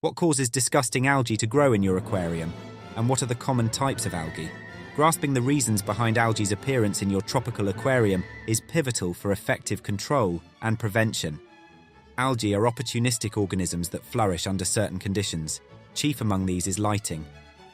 What causes disgusting algae to grow in your aquarium? And what are the common types of algae? Grasping the reasons behind algae's appearance in your tropical aquarium is pivotal for effective control and prevention. Algae are opportunistic organisms that flourish under certain conditions. Chief among these is lighting.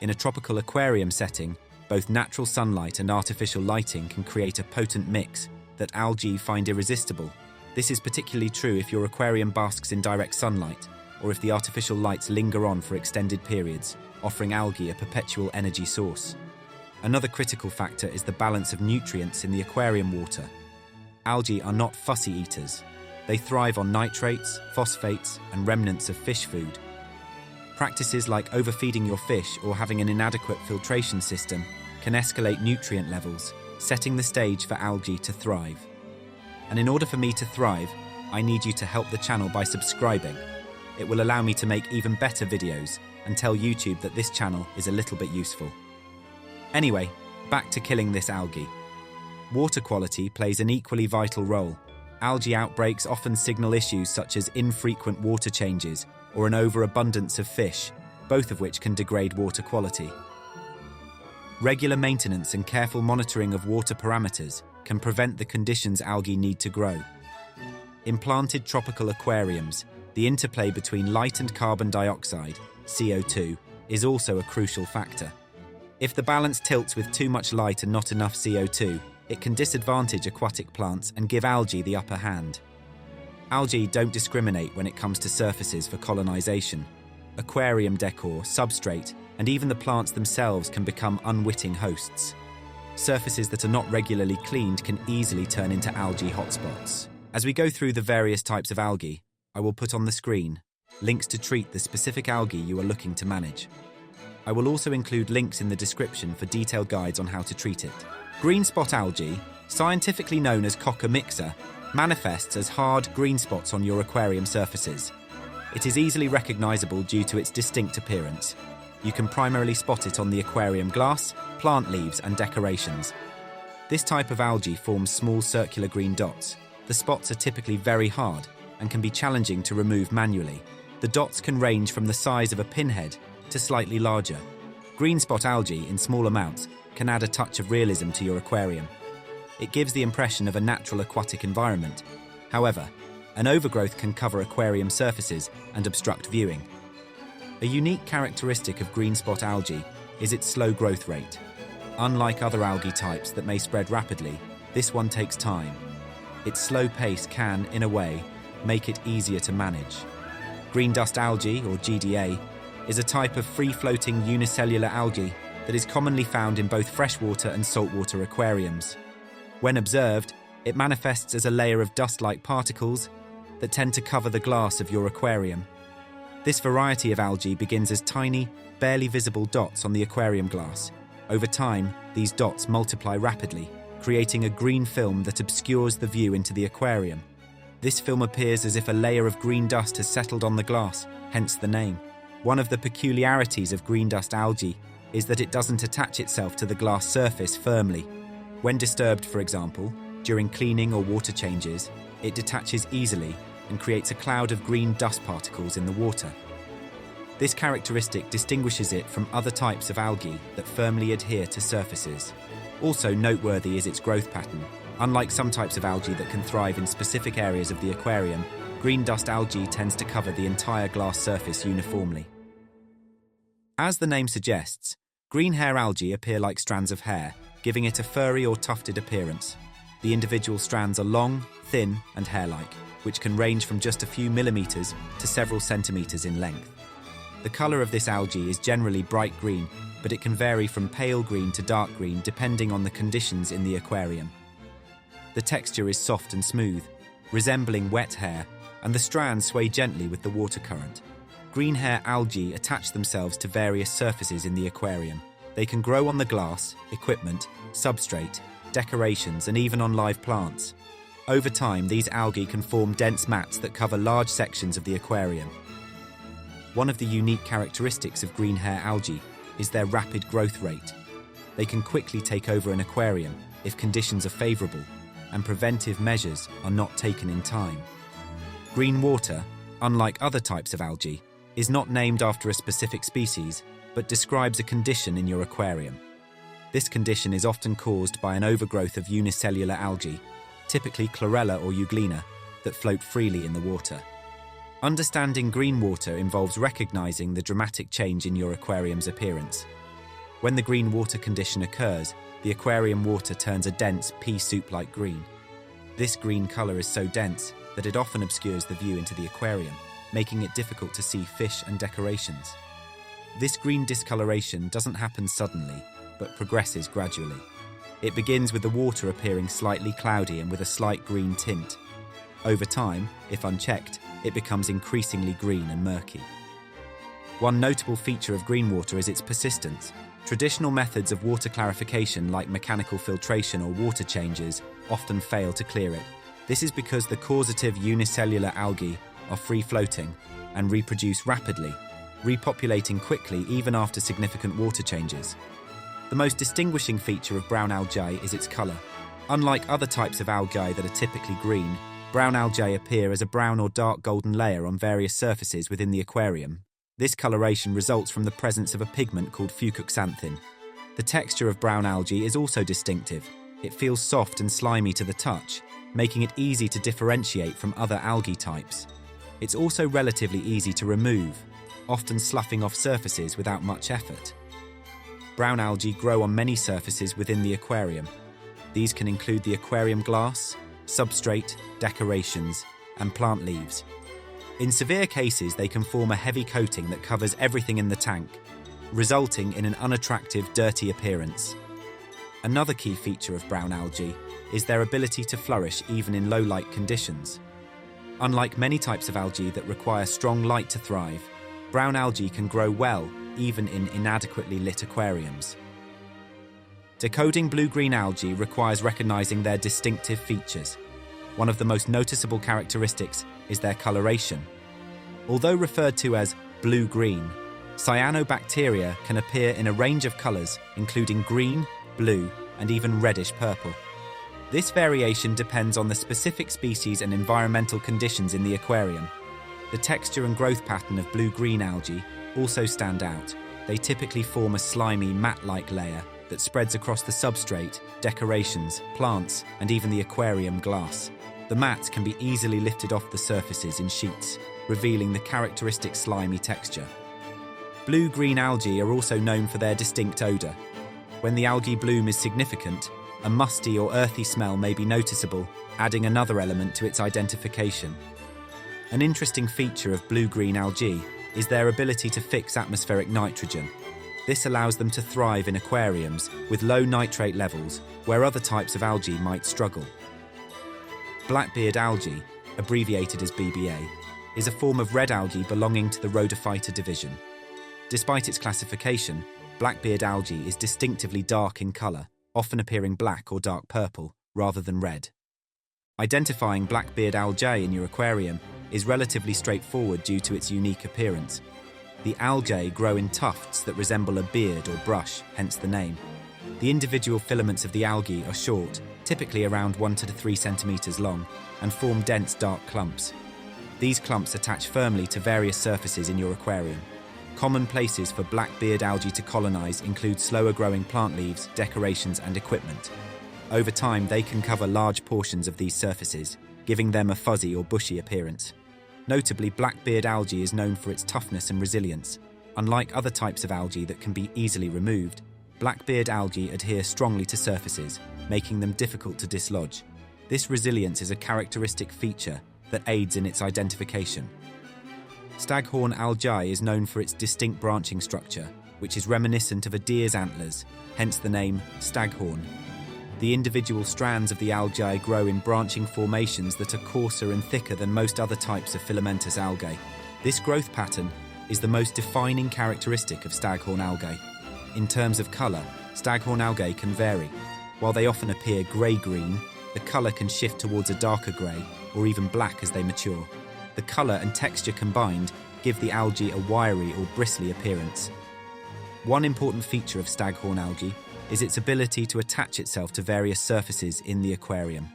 In a tropical aquarium setting, both natural sunlight and artificial lighting can create a potent mix that algae find irresistible. This is particularly true if your aquarium basks in direct sunlight, or if the artificial lights linger on for extended periods, offering algae a perpetual energy source. Another critical factor is the balance of nutrients in the aquarium water. Algae are not fussy eaters. They thrive on nitrates, phosphates, and remnants of fish food. Practices like overfeeding your fish or having an inadequate filtration system can escalate nutrient levels, setting the stage for algae to thrive. And in order for me to thrive, I need you to help the channel by subscribing. It will allow me to make even better videos and tell YouTube that this channel is a little bit useful. Anyway, back to killing this algae. Water quality plays an equally vital role. Algae outbreaks often signal issues such as infrequent water changes or an overabundance of fish, both of which can degrade water quality. Regular maintenance and careful monitoring of water parameters can prevent the conditions algae need to grow. In planted tropical aquariums, the interplay between light and carbon dioxide, CO2, is also a crucial factor. If the balance tilts with too much light and not enough CO2, it can disadvantage aquatic plants and give algae the upper hand. Algae don't discriminate when it comes to surfaces for colonization. Aquarium decor, substrate, and even the plants themselves can become unwitting hosts. Surfaces that are not regularly cleaned can easily turn into algae hotspots. As we go through the various types of algae, I will put on the screen links to treat the specific algae you are looking to manage. I will also include links in the description for detailed guides on how to treat it. Green spot algae, scientifically known as coca mixa, manifests as hard green spots on your aquarium surfaces. It is easily recognizable due to its distinct appearance. You can primarily spot it on the aquarium glass, plant leaves, and decorations. This type of algae forms small circular green dots. The spots are typically very hard and can be challenging to remove manually. The dots can range from the size of a pinhead to slightly larger. Green spot algae in small amounts can add a touch of realism to your aquarium. It gives the impression of a natural aquatic environment. However, an overgrowth can cover aquarium surfaces and obstruct viewing. A unique characteristic of green spot algae is its slow growth rate. Unlike other algae types that may spread rapidly, this one takes time. Its slow pace can, in a way, make it easier to manage. Green dust algae, or GDA, is a type of free-floating unicellular algae that is commonly found in both freshwater and saltwater aquariums. When observed, it manifests as a layer of dust-like particles that tend to cover the glass of your aquarium. This variety of algae begins as tiny, barely visible dots on the aquarium glass. Over time, these dots multiply rapidly, creating a green film that obscures the view into the aquarium. This film appears as if a layer of green dust has settled on the glass, hence the name. One of the peculiarities of green dust algae is that it doesn't attach itself to the glass surface firmly. When disturbed, for example, during cleaning or water changes, it detaches easily and creates a cloud of green dust particles in the water. This characteristic distinguishes it from other types of algae that firmly adhere to surfaces. Also noteworthy is its growth pattern. Unlike some types of algae that can thrive in specific areas of the aquarium, green dust algae tends to cover the entire glass surface uniformly. As the name suggests, green hair algae appear like strands of hair, giving it a furry or tufted appearance. The individual strands are long, thin, and hair-like, which can range from just a few millimeters to several centimeters in length. The color of this algae is generally bright green, but it can vary from pale green to dark green depending on the conditions in the aquarium. The texture is soft and smooth, resembling wet hair, and the strands sway gently with the water current. Green hair algae attach themselves to various surfaces in the aquarium. They can grow on the glass, equipment, substrate, decorations, and even on live plants. Over time, these algae can form dense mats that cover large sections of the aquarium. One of the unique characteristics of green hair algae is their rapid growth rate. They can quickly take over an aquarium if conditions are favorable and preventive measures are not taken in time. Green water, unlike other types of algae, is not named after a specific species, but describes a condition in your aquarium. This condition is often caused by an overgrowth of unicellular algae, typically chlorella or euglena, that float freely in the water. Understanding green water involves recognizing the dramatic change in your aquarium's appearance. When the green water condition occurs, the aquarium water turns a dense pea soup-like green. This green color is so dense that it often obscures the view into the aquarium, making it difficult to see fish and decorations. This green discoloration doesn't happen suddenly, but progresses gradually. It begins with the water appearing slightly cloudy and with a slight green tint. Over time, if unchecked, it becomes increasingly green and murky. One notable feature of green water is its persistence. Traditional methods of water clarification like mechanical filtration or water changes often fail to clear it. This is because the causative unicellular algae are free-floating and reproduce rapidly, repopulating quickly even after significant water changes. The most distinguishing feature of brown algae is its color. Unlike other types of algae that are typically green, brown algae appear as a brown or dark golden layer on various surfaces within the aquarium. This coloration results from the presence of a pigment called fucoxanthin. The texture of brown algae is also distinctive. It feels soft and slimy to the touch, making it easy to differentiate from other algae types. It's also relatively easy to remove, often sloughing off surfaces without much effort. Brown algae grow on many surfaces within the aquarium. These can include the aquarium glass, substrate, decorations, and plant leaves. In severe cases, they can form a heavy coating that covers everything in the tank, resulting in an unattractive, dirty appearance. Another key feature of brown algae is their ability to flourish even in low light conditions. Unlike many types of algae that require strong light to thrive, brown algae can grow well even in inadequately lit aquariums. Decoding blue-green algae requires recognizing their distinctive features. One of the most noticeable characteristics is their coloration. Although referred to as blue-green, Cyanobacteria can appear in a range of colors, including green, blue, and even reddish purple. This variation depends on the specific species and environmental conditions in the aquarium. The texture and growth pattern of blue-green algae also stand out. They typically form a slimy, mat-like layer that spreads across the substrate, decorations, plants, and even the aquarium glass. The mats can be easily lifted off the surfaces in sheets, revealing the characteristic slimy texture. Blue-green algae are also known for their distinct odor. When the algae bloom is significant, a musty or earthy smell may be noticeable, adding another element to its identification. An interesting feature of blue-green algae is their ability to fix atmospheric nitrogen. This allows them to thrive in aquariums with low nitrate levels where other types of algae might struggle. Black Beard Algae, abbreviated as BBA, is a form of red algae belonging to the Rhodophyta division. Despite its classification, Black Beard Algae is distinctively dark in color, often appearing black or dark purple rather than red. Identifying Black Beard Algae in your aquarium is relatively straightforward due to its unique appearance. The algae grow in tufts that resemble a beard or brush, hence the name. The individual filaments of the algae are short, typically around 1 to 3 centimeters long, and form dense dark clumps. These clumps attach firmly to various surfaces in your aquarium. Common places for Black Beard algae to colonize include slower growing plant leaves, decorations, and equipment. Over time, they can cover large portions of these surfaces, giving them a fuzzy or bushy appearance. Notably, Black Beard algae is known for its toughness and resilience. Unlike other types of algae that can be easily removed, Black Beard algae adhere strongly to surfaces, making them difficult to dislodge. This resilience is a characteristic feature that aids in its identification. Staghorn Algae is known for its distinct branching structure, which is reminiscent of a deer's antlers, hence the name staghorn. The individual strands of the algae grow in branching formations that are coarser and thicker than most other types of filamentous algae. This growth pattern is the most defining characteristic of Staghorn Algae. In terms of color, Staghorn Algae can vary. While they often appear grey-green, the color can shift towards a darker grey or even black as they mature. The color and texture combined give the algae a wiry or bristly appearance. One important feature of Staghorn Algae is its ability to attach itself to various surfaces in the aquarium.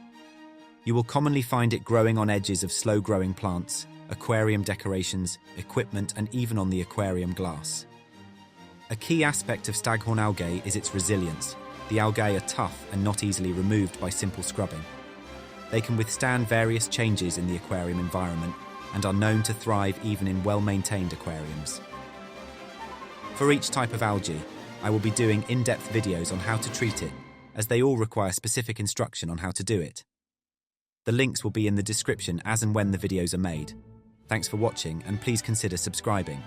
You will commonly find it growing on edges of slow-growing plants, aquarium decorations, equipment, and even on the aquarium glass. A key aspect of Staghorn algae is its resilience. The algae are tough and not easily removed by simple scrubbing. They can withstand various changes in the aquarium environment and are known to thrive even in well-maintained aquariums. For each type of algae, I will be doing in-depth videos on how to treat it, as they all require specific instruction on how to do it. The links will be in the description as and when the videos are made. Thanks for watching, and please consider subscribing.